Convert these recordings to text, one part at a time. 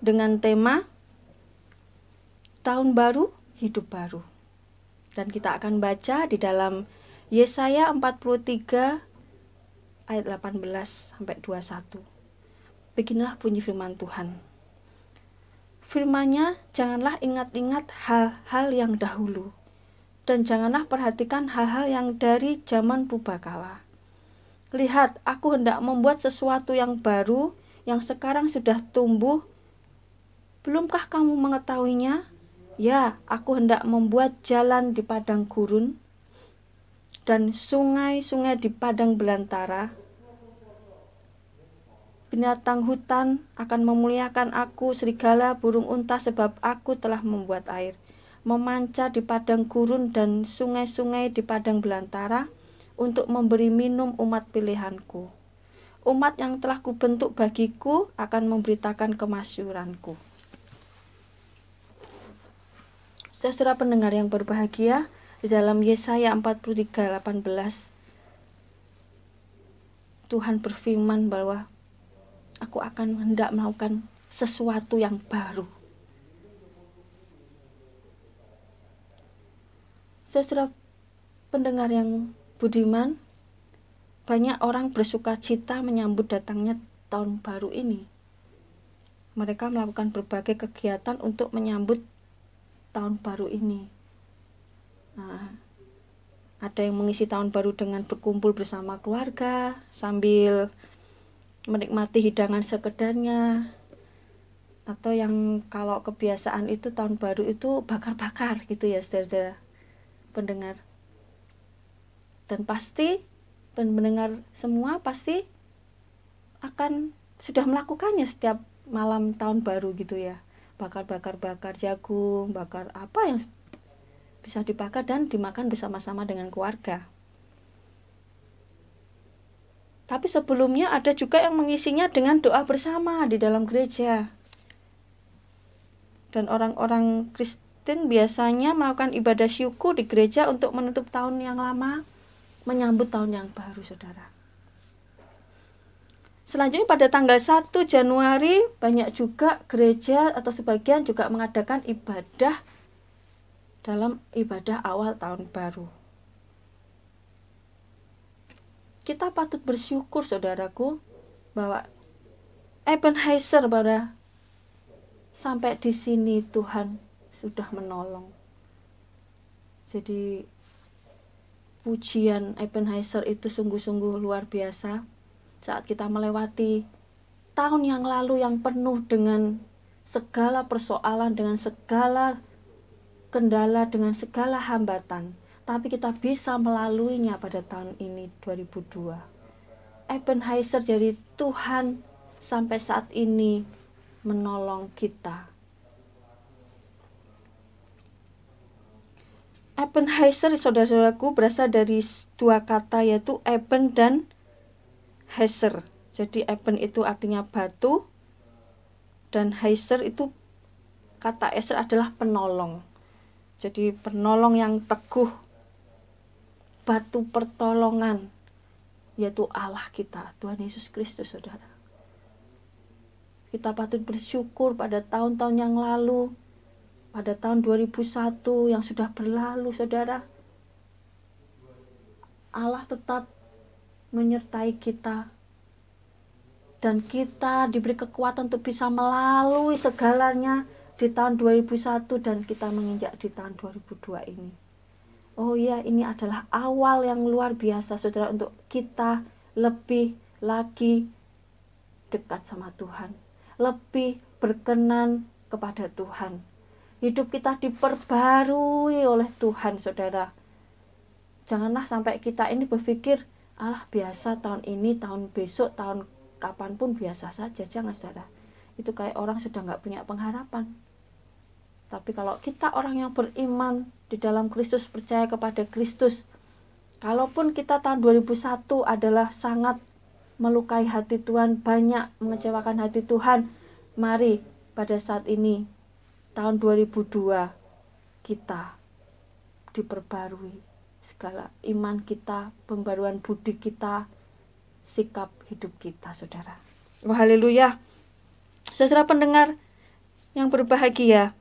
dengan tema Tahun Baru, Hidup Baru. Dan kita akan baca di dalam Yesaya 43 ayat 18 sampai 21. Beginilah bunyi firman Tuhan. Firman-Nya, janganlah ingat-ingat hal-hal yang dahulu, dan janganlah perhatikan hal-hal yang dari zaman purbakala. Lihat, aku hendak membuat sesuatu yang baru, yang sekarang sudah tumbuh. Belumkah kamu mengetahuinya? Ya, aku hendak membuat jalan di padang gurun, dan sungai-sungai di padang belantara. Binatang hutan akan memuliakan aku, serigala, burung unta, sebab aku telah membuat air memancar di padang gurun dan sungai-sungai di padang belantara, untuk memberi minum umat pilihanku. Umat yang telah kubentuk bagiku akan memberitakan kemasyhuranku. Saudara pendengar yang berbahagia, di dalam Yesaya 43:18 Tuhan berfirman bahwa aku akan hendak melakukan sesuatu yang baru. Saudara pendengar yang budiman, banyak orang bersuka cita menyambut datangnya tahun baru ini. Mereka melakukan berbagai kegiatan untuk menyambut tahun baru ini. Ada yang mengisi tahun baru dengan berkumpul bersama keluarga sambil menikmati hidangan sekedarnya, atau yang kalau kebiasaan itu tahun baru itu bakar-bakar gitu ya saudara pendengar. Dan pasti pendengar semua pasti akan sudah melakukannya setiap malam tahun baru gitu ya. Bakar jagung, bakar apa yang bisa dibakar dan dimakan bersama-sama dengan keluarga. Tapi sebelumnya ada juga yang mengisinya dengan doa bersama di dalam gereja. Dan orang-orang Kristen biasanya melakukan ibadah syukur di gereja untuk menutup tahun yang lama, menyambut tahun yang baru, saudara. Selanjutnya pada tanggal 1 Januari banyak juga gereja atau sebagian juga mengadakan ibadah dalam ibadah awal tahun baru. Kita patut bersyukur saudaraku bahwa Ebenezer bahwa sampai di sini Tuhan sudah menolong. Jadi pujian Ebenezer itu sungguh-sungguh luar biasa saat kita melewati tahun yang lalu yang penuh dengan segala persoalan, dengan segala kendala, dengan segala hambatan. Tapi kita bisa melaluinya pada tahun ini 2002. Ebenezer jadi Tuhan sampai saat ini menolong kita. Ebenezer saudara-saudaraku berasal dari dua kata yaitu Eben dan Hezer. Jadi Eben itu artinya batu dan Hezer itu kata Hezer adalah penolong. Jadi penolong yang teguh, batu pertolongan, yaitu Allah kita, Tuhan Yesus Kristus, saudara. Kita patut bersyukur pada tahun-tahun yang lalu, pada tahun 2001 yang sudah berlalu, saudara. Allah tetap menyertai kita, dan kita diberi kekuatan untuk bisa melalui segalanya di tahun 2001 dan kita menginjak di tahun 2002 ini. Oh ya, ini adalah awal yang luar biasa, saudara, untuk kita lebih lagi dekat sama Tuhan, lebih berkenan kepada Tuhan. Hidup kita diperbarui oleh Tuhan, saudara. Janganlah sampai kita ini berpikir, alah biasa tahun ini, tahun besok, tahun kapanpun biasa saja. Jangan, saudara. Itu kayak orang sudah gak punya pengharapan. Tapi kalau kita orang yang beriman di dalam Kristus, percaya kepada Kristus, kalaupun kita tahun 2001 adalah sangat melukai hati Tuhan, banyak mengecewakan hati Tuhan, mari pada saat ini, tahun 2002, kita diperbarui segala iman kita, pembaruan budi kita, sikap hidup kita, saudara. Oh, haleluya. Saudara pendengar yang berbahagia.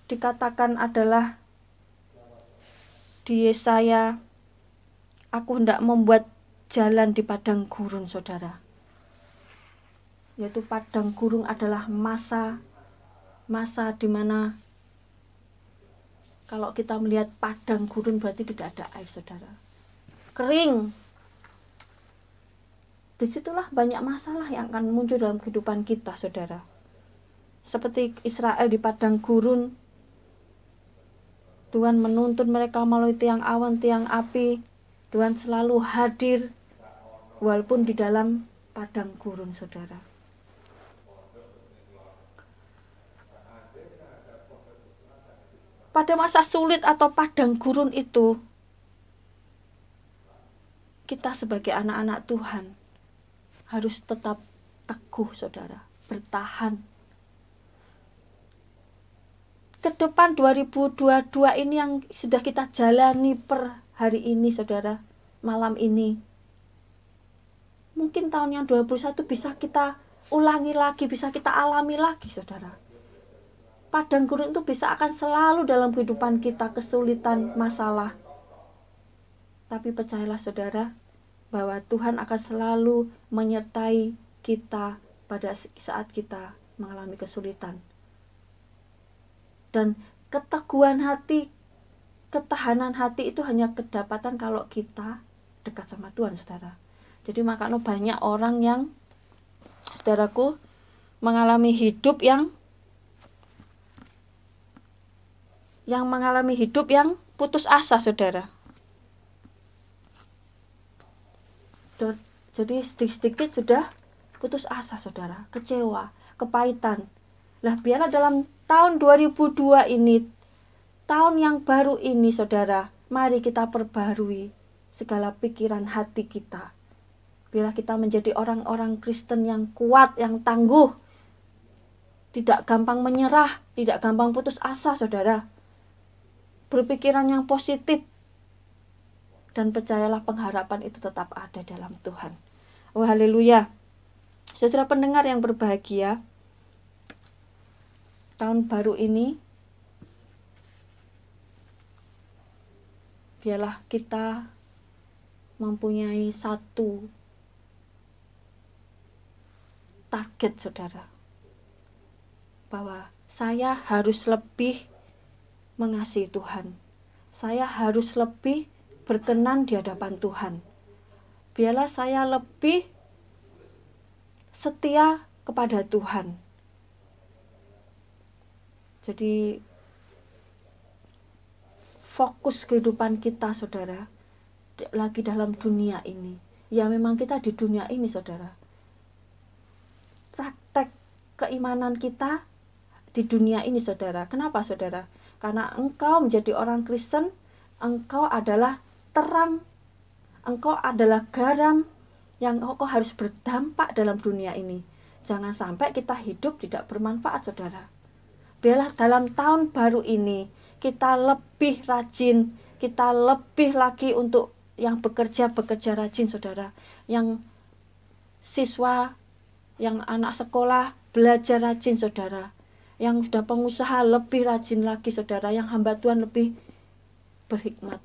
Dikatakan adalah di Yesaya, aku hendak membuat jalan di padang gurun, saudara. Yaitu padang gurun adalah masa di mana kalau kita melihat padang gurun berarti tidak ada air, saudara. Kering. Disitulah banyak masalah yang akan muncul dalam kehidupan kita, saudara. Seperti Israel di padang gurun, Tuhan menuntun mereka melalui tiang awan, tiang api. Tuhan selalu hadir walaupun di dalam padang gurun, saudara. Pada masa sulit atau padang gurun itu, kita sebagai anak-anak Tuhan harus tetap teguh, saudara, bertahan. Ke depan 2022 ini yang sudah kita jalani per hari ini, saudara, malam ini. Mungkin tahun yang 2021 bisa kita ulangi lagi, bisa kita alami lagi, saudara. Padang gurun itu bisa akan selalu dalam kehidupan kita, kesulitan, masalah. Tapi percayalah, saudara, bahwa Tuhan akan selalu menyertai kita pada saat kita mengalami kesulitan. Dan keteguhan hati, ketahanan hati itu hanya kedapatan kalau kita dekat sama Tuhan, saudara. Jadi makanya banyak orang yang, saudaraku, mengalami hidup yang putus asa, saudara. Jadi sedikit-sedikit sudah putus asa, saudara, kecewa, kepahitan. Lah biarlah dalam tahun 2002 ini, tahun yang baru ini, saudara, mari kita perbarui segala pikiran hati kita. Biarlah kita menjadi orang-orang Kristen yang kuat, yang tangguh, tidak gampang menyerah, tidak gampang putus asa, saudara. Berpikiran yang positif, dan percayalah pengharapan itu tetap ada dalam Tuhan. Oh haleluya. Saudara pendengar yang berbahagia, tahun baru ini biarlah kita mempunyai satu target, saudara, bahwa saya harus lebih mengasihi Tuhan, saya harus lebih berkenan di hadapan Tuhan, biarlah saya lebih setia kepada Tuhan. Jadi fokus kehidupan kita, saudara, lagi dalam dunia ini. Ya memang kita di dunia ini, saudara. Praktek keimanan kita di dunia ini, saudara. Kenapa, saudara? Karena engkau menjadi orang Kristen, engkau adalah terang, engkau adalah garam yang engkau harus berdampak dalam dunia ini. Jangan sampai kita hidup tidak bermanfaat, saudara. Biarlah dalam tahun baru ini kita lebih rajin, kita lebih lagi untuk yang bekerja rajin, saudara. Yang siswa, yang anak sekolah belajar rajin, saudara. Yang sudah pengusaha lebih rajin lagi, saudara. Yang hamba Tuhan lebih berhikmat.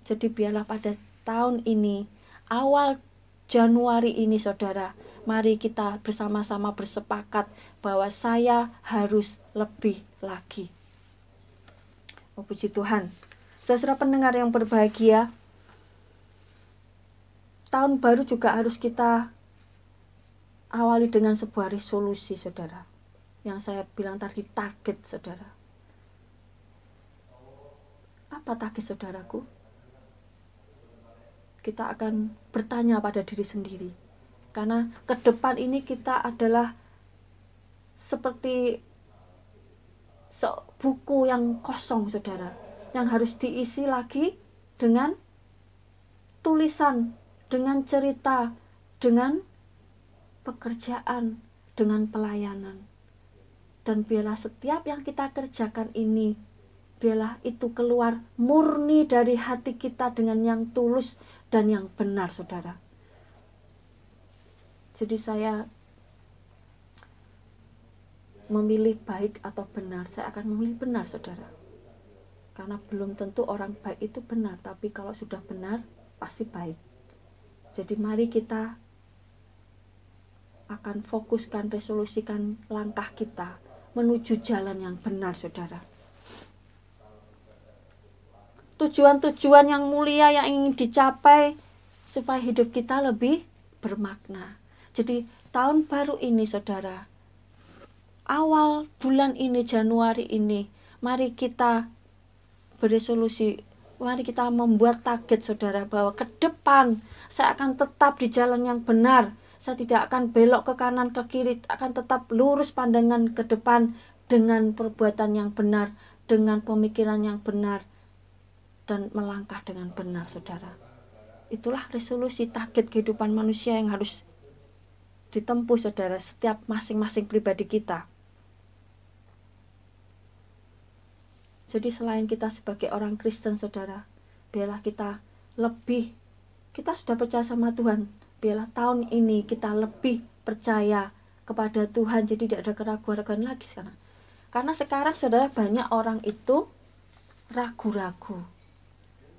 Jadi biarlah pada tahun ini, awal Januari ini, saudara, mari kita bersama-sama bersepakat bahwa saya harus lebih lagi. Oh, puji Tuhan. Saudara pendengar yang berbahagia, tahun baru juga harus kita awali dengan sebuah resolusi, saudara. Yang saya bilang tadi, target, saudara. Apa target, saudaraku? Kita akan bertanya pada diri sendiri. Karena ke depan ini kita adalah seperti buku yang kosong, saudara, yang harus diisi lagi dengan tulisan, dengan cerita, dengan pekerjaan, dengan pelayanan. Dan biarlah setiap yang kita kerjakan ini, biarlah itu keluar murni dari hati kita dengan yang tulus dan yang benar, saudara. Jadi saya memilih baik atau benar, saya akan memilih benar, saudara. Karena belum tentu orang baik itu benar, tapi kalau sudah benar, pasti baik. Jadi mari kita akan fokuskan, resolusikan langkah kita menuju jalan yang benar, saudara. Tujuan-tujuan yang mulia yang ingin dicapai supaya hidup kita lebih bermakna. Jadi tahun baru ini, saudara, awal bulan ini, Januari ini, mari kita beresolusi, mari kita membuat target, saudara, bahwa ke depan saya akan tetap di jalan yang benar. Saya tidak akan belok ke kanan, ke kiri, akan tetap lurus pandangan ke depan dengan perbuatan yang benar, dengan pemikiran yang benar, dan melangkah dengan benar, saudara. Itulah resolusi target kehidupan manusia yang harus ditempuh, saudara, setiap masing-masing pribadi kita. Jadi selain kita sebagai orang Kristen, saudara, biarlah kita sudah percaya sama Tuhan, biarlah tahun ini kita lebih percaya kepada Tuhan, jadi tidak ada keraguan-keraguan lagi sekarang. Karena sekarang, saudara, banyak orang itu ragu-ragu,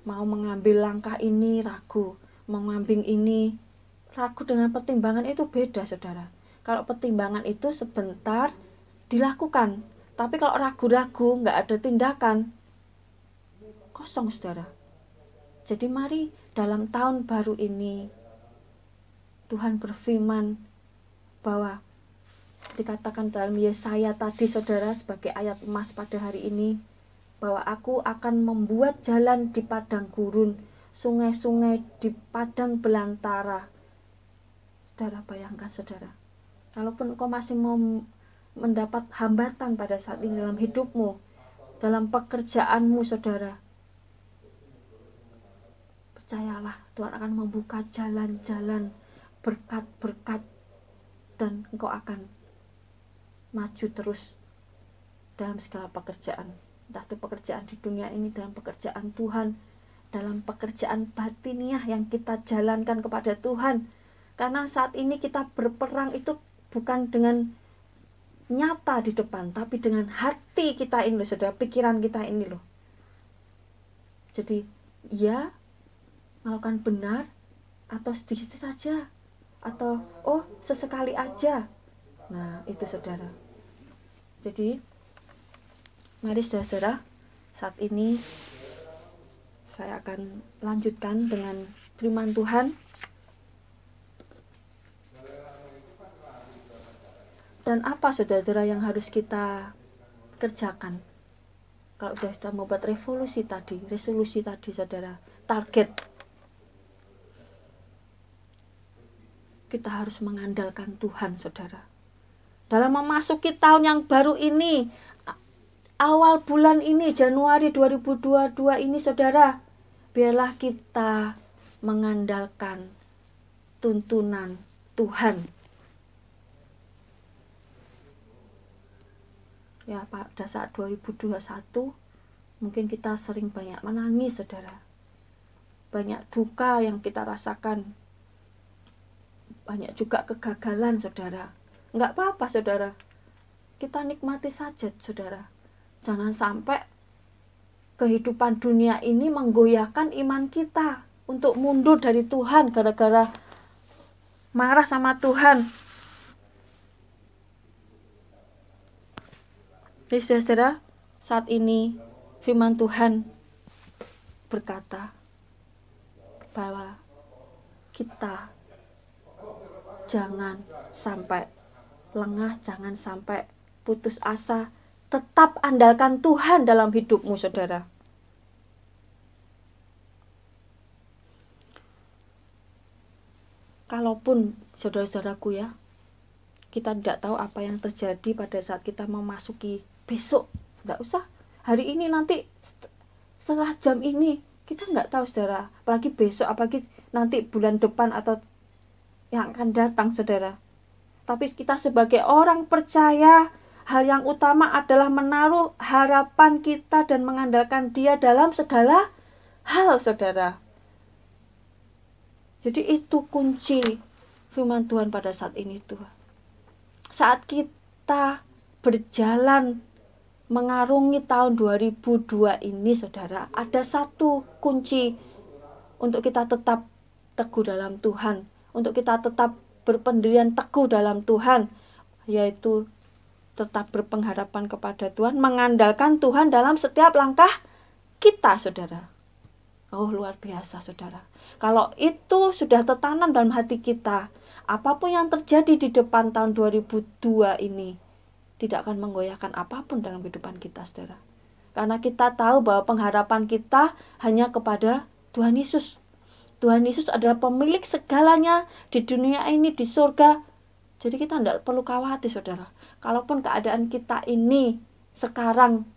mau mengambil langkah ini ragu, mau mengambil ini ragu. Dengan pertimbangan itu beda, saudara. Kalau pertimbangan itu sebentar dilakukan, tapi kalau ragu-ragu, nggak ada tindakan, kosong, saudara. Jadi mari dalam tahun baru ini, Tuhan berfirman bahwa dikatakan dalam Yesaya tadi, saudara, sebagai ayat emas pada hari ini, bahwa aku akan membuat jalan di padang gurun, sungai-sungai di padang belantara. Saudara, bayangkan, saudara, kalaupun engkau masih mau mendapat hambatan pada saat ini dalam hidupmu, dalam pekerjaanmu, saudara, percayalah Tuhan akan membuka jalan-jalan berkat-berkat, dan engkau akan maju terus dalam segala pekerjaan. Entah itu pekerjaan di dunia ini, dalam pekerjaan Tuhan, dalam pekerjaan batiniah yang kita jalankan kepada Tuhan. Karena saat ini kita berperang itu bukan dengan nyata di depan, tapi dengan hati kita ini loh, saudara, pikiran kita ini loh. Jadi ya melakukan benar, atau sedikit saja, atau sesekali aja. Nah itu, saudara. Jadi mari, saudara, saat ini saya akan lanjutkan dengan firman Tuhan. Dan apa, saudara, yang harus kita kerjakan? Kalau sudah membuat resolusi tadi, saudara, target, kita harus mengandalkan Tuhan, saudara. Dalam memasuki tahun yang baru ini, awal bulan ini, Januari 2022 ini, saudara, biarlah kita mengandalkan tuntunan Tuhan. Ya, pada saat 2021 mungkin kita sering banyak menangis, saudara. Banyak duka yang kita rasakan. Banyak juga kegagalan, saudara. Enggak apa-apa, saudara. Kita nikmati saja, saudara. Jangan sampai kehidupan dunia ini menggoyahkan iman kita untuk mundur dari Tuhan gara-gara marah sama Tuhan. Jadi, saudara, saat ini firman Tuhan berkata bahwa kita jangan sampai lengah, jangan sampai putus asa. Tetap andalkan Tuhan dalam hidupmu, saudara. Kalaupun, saudara-saudaraku, ya, kita tidak tahu apa yang terjadi pada saat kita memasuki besok. Tidak usah hari ini, nanti setelah jam ini, kita nggak tahu, saudara. Apalagi besok, apalagi nanti bulan depan atau yang akan datang, saudara. Tapi kita sebagai orang percaya, hal yang utama adalah menaruh harapan kita dan mengandalkan Dia dalam segala hal, saudara. Jadi itu kunci firman Tuhan pada saat ini Tuhan. Saat kita berjalan mengarungi tahun 2002 ini saudara, ada satu kunci untuk kita tetap teguh dalam Tuhan, untuk kita tetap berpendirian teguh dalam Tuhan, yaitu tetap berpengharapan kepada Tuhan, mengandalkan Tuhan dalam setiap langkah kita saudara. Oh luar biasa saudara. Kalau itu sudah tertanam dalam hati kita, apapun yang terjadi di depan tahun 2002 ini tidak akan menggoyahkan apapun dalam kehidupan kita saudara. Karena kita tahu bahwa pengharapan kita hanya kepada Tuhan Yesus. Tuhan Yesus adalah pemilik segalanya di dunia ini, di surga. Jadi kita tidak perlu khawatir saudara. Kalaupun keadaan kita ini sekarang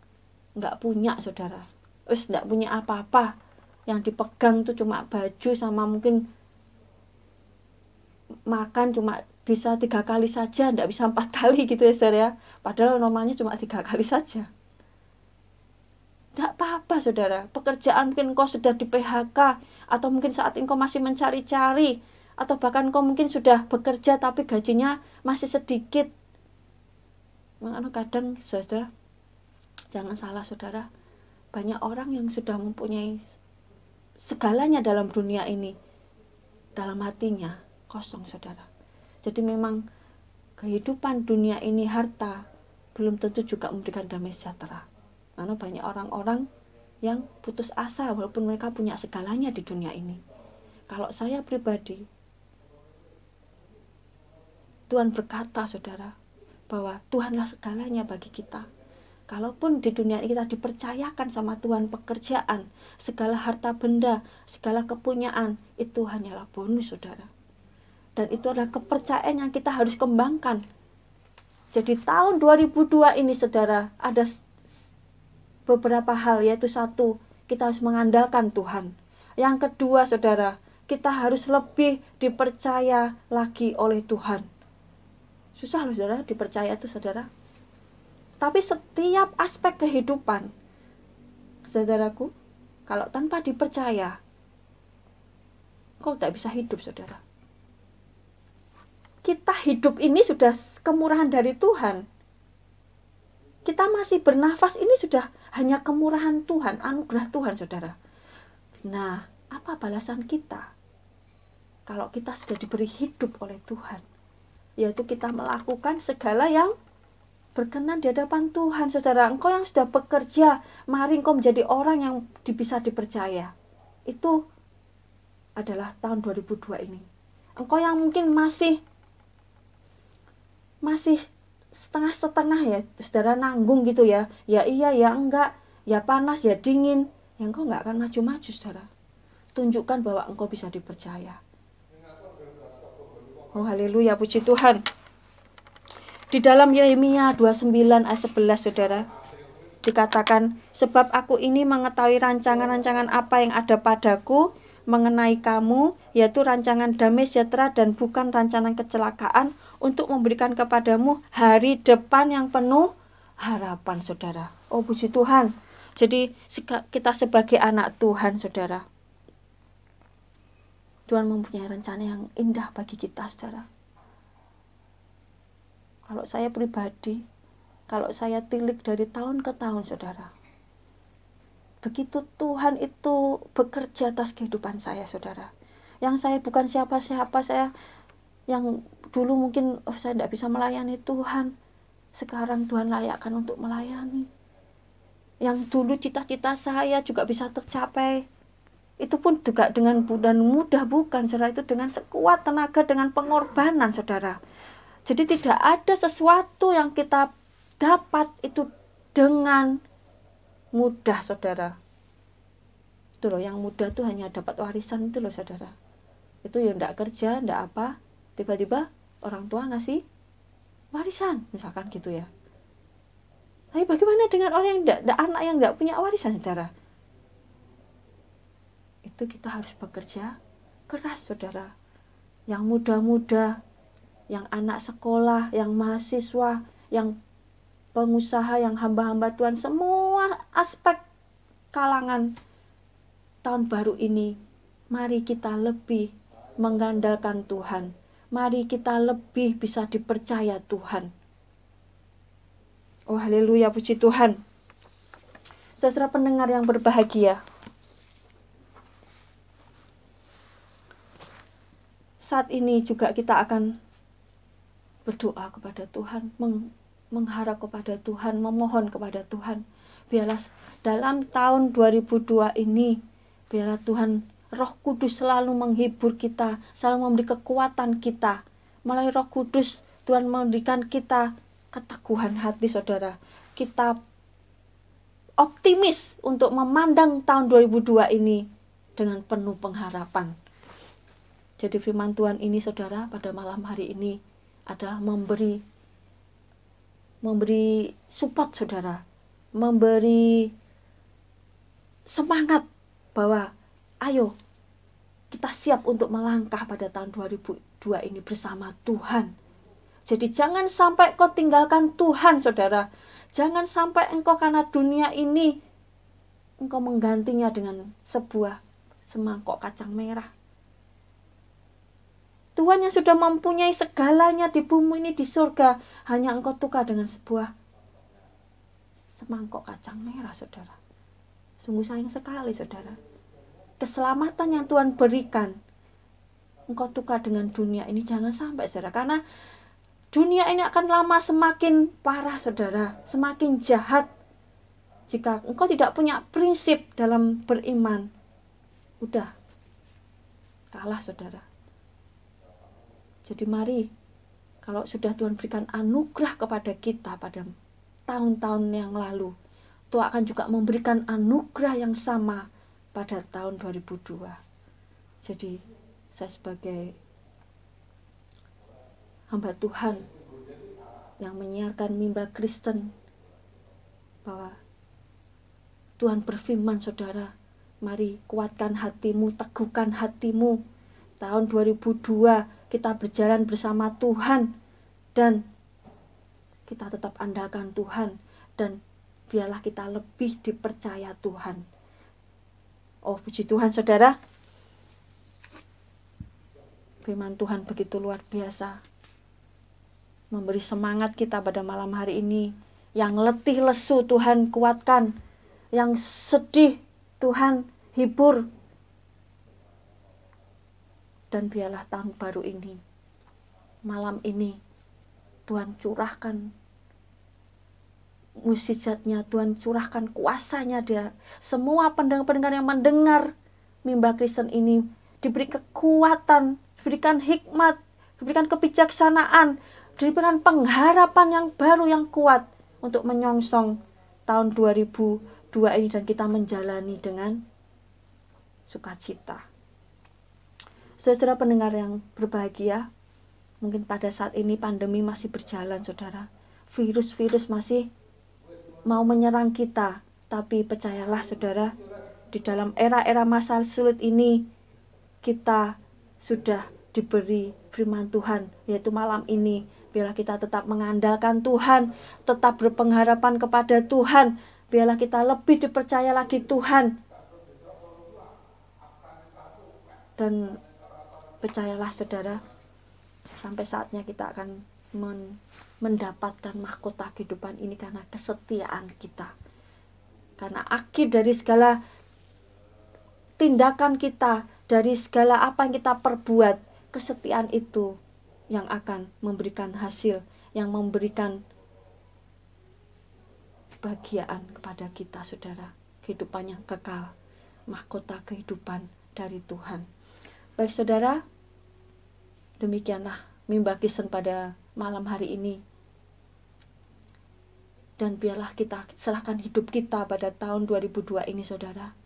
nggak punya saudara, terus nggak punya apa-apa, yang dipegang tuh cuma baju sama mungkin makan cuma bisa 3 kali saja, nggak bisa 4 kali gitu ya saudara ya. Padahal normalnya cuma 3 kali saja. Tidak apa-apa saudara. Pekerjaan mungkin kau sudah di PHK, atau mungkin saat ini kau masih mencari-cari, atau bahkan kau mungkin sudah bekerja tapi gajinya masih sedikit. Makanya kadang saudara, jangan salah saudara, banyak orang yang sudah mempunyai segalanya dalam dunia ini, dalam hatinya kosong saudara. Jadi memang kehidupan dunia ini, harta belum tentu juga memberikan damai sejahtera. Karena banyak orang-orang yang putus asa walaupun mereka punya segalanya di dunia ini. Kalau saya pribadi, Tuhan berkata saudara, bahwa Tuhanlah segalanya bagi kita. Kalaupun di dunia ini kita dipercayakan sama Tuhan pekerjaan, segala harta benda, segala kepunyaan, itu hanyalah bonus saudara. Dan itu adalah kepercayaan yang kita harus kembangkan. Jadi tahun 2002 ini saudara, ada beberapa hal, yaitu satu, kita harus mengandalkan Tuhan. Yang kedua saudara, kita harus lebih dipercaya lagi oleh Tuhan. Susah loh saudara dipercaya itu saudara. Tapi setiap aspek kehidupan saudaraku, kalau tanpa dipercaya, kau tidak bisa hidup saudara. Kita hidup ini sudah kemurahan dari Tuhan. Kita masih bernafas ini sudah hanya kemurahan Tuhan, anugerah Tuhan saudara. Nah, apa balasan kita kalau kita sudah diberi hidup oleh Tuhan? Yaitu kita melakukan segala yang berkenan di hadapan Tuhan saudara. Engkau yang sudah bekerja, mari engkau menjadi orang yang bisa dipercaya. Itu adalah tahun 2002 ini. Engkau yang mungkin masih setengah-setengah ya saudara, nanggung gitu ya. Ya iya ya enggak, ya panas ya dingin, ya engkau enggak akan maju-maju saudara. Tunjukkan bahwa engkau bisa dipercaya. Oh haleluya, puji Tuhan. Di dalam Yeremia 29 ayat 11 saudara, dikatakan, sebab aku ini mengetahui rancangan-rancangan apa yang ada padaku mengenai kamu, yaitu rancangan damai sejahtera dan bukan rancangan kecelakaan, untuk memberikan kepadamu hari depan yang penuh harapan saudara. Oh puji Tuhan. Jadi kita sebagai anak Tuhan saudara, Tuhan mempunyai rencana yang indah bagi kita saudara. Kalau saya pribadi, kalau saya tilik dari tahun ke tahun saudara, begitu Tuhan itu bekerja atas kehidupan saya saudara. Yang saya bukan siapa-siapa, saya yang dulu mungkin saya tidak bisa melayani Tuhan, sekarang Tuhan layakkan untuk melayani. Yang dulu cita-cita saya juga bisa tercapai, itu pun juga dengan mudah bukan saudara, itu dengan sekuat tenaga, dengan pengorbanan saudara. Jadi tidak ada sesuatu yang kita dapat itu dengan mudah saudara. Itu loh, yang mudah tuh hanya dapat warisan itu loh saudara. Itu ya enggak kerja, enggak apa, tiba-tiba orang tua ngasih warisan misalkan gitu ya. Tapi bagaimana dengan orang yang enggak, anak yang enggak punya warisan saudara? Itu kita harus bekerja keras saudara. Yang muda-muda, yang anak sekolah, yang mahasiswa, yang pengusaha, yang hamba-hamba Tuhan, semua aspek kalangan tahun baru ini, mari kita lebih mengandalkan Tuhan, Mari kita lebih bisa dipercaya Tuhan. Oh haleluya, puji Tuhan. Saudara pendengar yang berbahagia, saat ini juga kita akan berdoa kepada Tuhan, mengharap kepada Tuhan, memohon kepada Tuhan. Biarlah dalam tahun 2002 ini, biarlah Tuhan Roh Kudus selalu menghibur kita, selalu memberi kekuatan kita. Melalui Roh Kudus, Tuhan memberikan kita keteguhan hati, saudara. Kita optimis untuk memandang tahun 2002 ini dengan penuh pengharapan. Jadi firman Tuhan ini, saudara, pada malam hari ini adalah memberi support, saudara. Memberi semangat bahwa ayo kita siap untuk melangkah pada tahun 2002 ini bersama Tuhan. Jadi jangan sampai kau tinggalkan Tuhan, saudara. Jangan sampai engkau karena dunia ini engkau menggantinya dengan sebuah semangkok kacang merah. Tuhan yang sudah mempunyai segalanya di bumi ini, di surga, hanya engkau tukar dengan sebuah semangkok kacang merah, saudara. Sungguh sayang sekali, saudara. Keselamatan yang Tuhan berikan, engkau tukar dengan dunia ini. Jangan sampai, saudara. Karena dunia ini akan lama semakin parah, saudara. Semakin jahat. Jika engkau tidak punya prinsip dalam beriman, udah kalah, saudara. Jadi mari, kalau sudah Tuhan berikan anugerah kepada kita pada tahun-tahun yang lalu, Tuhan akan juga memberikan anugerah yang sama pada tahun 2002. Jadi saya sebagai hamba Tuhan yang menyiarkan mimbar Kristen, bahwa Tuhan berfirman, saudara, mari kuatkan hatimu, teguhkan hatimu. Tahun 2002 kita berjalan bersama Tuhan, dan kita tetap andalkan Tuhan, dan biarlah kita lebih dipercaya Tuhan. Oh puji Tuhan, saudara. Firman Tuhan begitu luar biasa, memberi semangat kita pada malam hari ini. Yang letih lesu Tuhan kuatkan, yang sedih Tuhan hibur. Dan biarlah tahun baru ini, malam ini, Tuhan curahkan mukjizatnya, Tuhan curahkan kuasanya. Dia semua pendengar-pendengar yang mendengar mimbar Kristen ini diberi kekuatan, diberikan hikmat, diberikan kebijaksanaan, diberikan pengharapan yang baru, yang kuat untuk menyongsong tahun 2002 ini, dan kita menjalani dengan sukacita. Saudara pendengar yang berbahagia, mungkin pada saat ini pandemi masih berjalan, saudara. Virus-virus masih mau menyerang kita. Tapi percayalah, saudara, di dalam era-era masa sulit ini, kita sudah diberi firman Tuhan, yaitu malam ini. Biarlah kita tetap mengandalkan Tuhan, tetap berpengharapan kepada Tuhan. Biarlah kita lebih dipercaya lagi Tuhan. Dan percayalah, saudara, sampai saatnya kita akan mendapatkan mahkota kehidupan ini karena kesetiaan kita. Karena akhir dari segala tindakan kita, dari segala apa yang kita perbuat, kesetiaan itu yang akan memberikan hasil, yang memberikan kebahagiaan kepada kita, saudara. Kehidupan yang kekal, mahkota kehidupan dari Tuhan. Baik, saudara, demikianlah mimbar Kristen pada malam hari ini. Dan biarlah kita serahkan hidup kita pada tahun 2002 ini, saudara.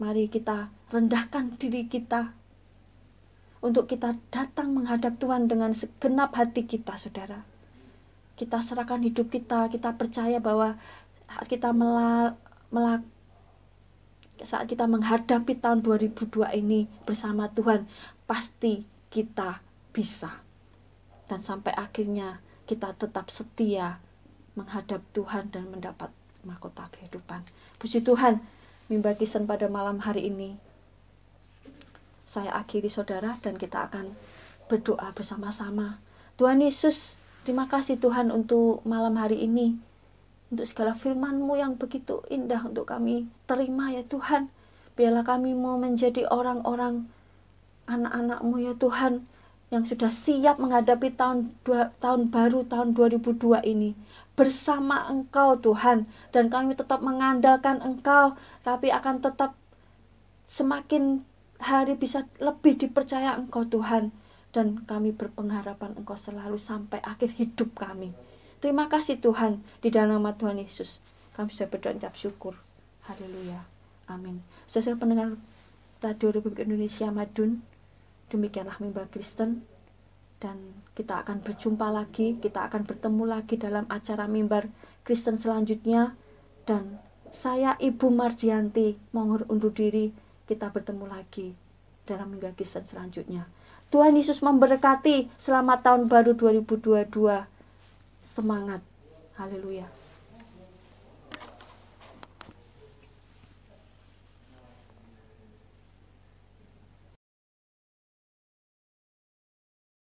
Mari kita rendahkan diri kita untuk kita datang menghadap Tuhan dengan segenap hati kita, saudara. Kita serahkan hidup kita, kita percaya bahwa saat kita menghadapi tahun 2002 ini bersama Tuhan, pasti kita bisa. Dan sampai akhirnya kita tetap setia menghadap Tuhan dan mendapat mahkota kehidupan. Puji Tuhan, mimbar Kristen pada malam hari ini saya akhiri, saudara, dan kita akan berdoa bersama-sama. Tuhan Yesus, terima kasih Tuhan untuk malam hari ini, untuk segala firman-Mu yang begitu indah untuk kami terima ya Tuhan. Biarlah kami mau menjadi orang-orang anak-anak-Mu ya Tuhan, yang sudah siap menghadapi tahun baru tahun 2002 ini bersama Engkau Tuhan. Dan kami tetap mengandalkan Engkau, tapi akan tetap semakin hari bisa lebih dipercaya Engkau Tuhan. Dan kami berpengharapan Engkau selalu sampai akhir hidup kami. Terima kasih Tuhan, di dalam nama Tuhan Yesus kami sudah berdoa dan syukur. Haleluya, amin. Saudara pendengar Radio Republik Indonesia Madun, demikianlah Mimbar Kristen, dan kita akan berjumpa lagi, kita akan bertemu lagi dalam acara Mimbar Kristen selanjutnya. Dan saya Ibu Mardianti mohon undur diri, kita bertemu lagi dalam Mimbar Kristen selanjutnya. Tuhan Yesus memberkati. Selamat tahun baru 2022. Semangat. Haleluya.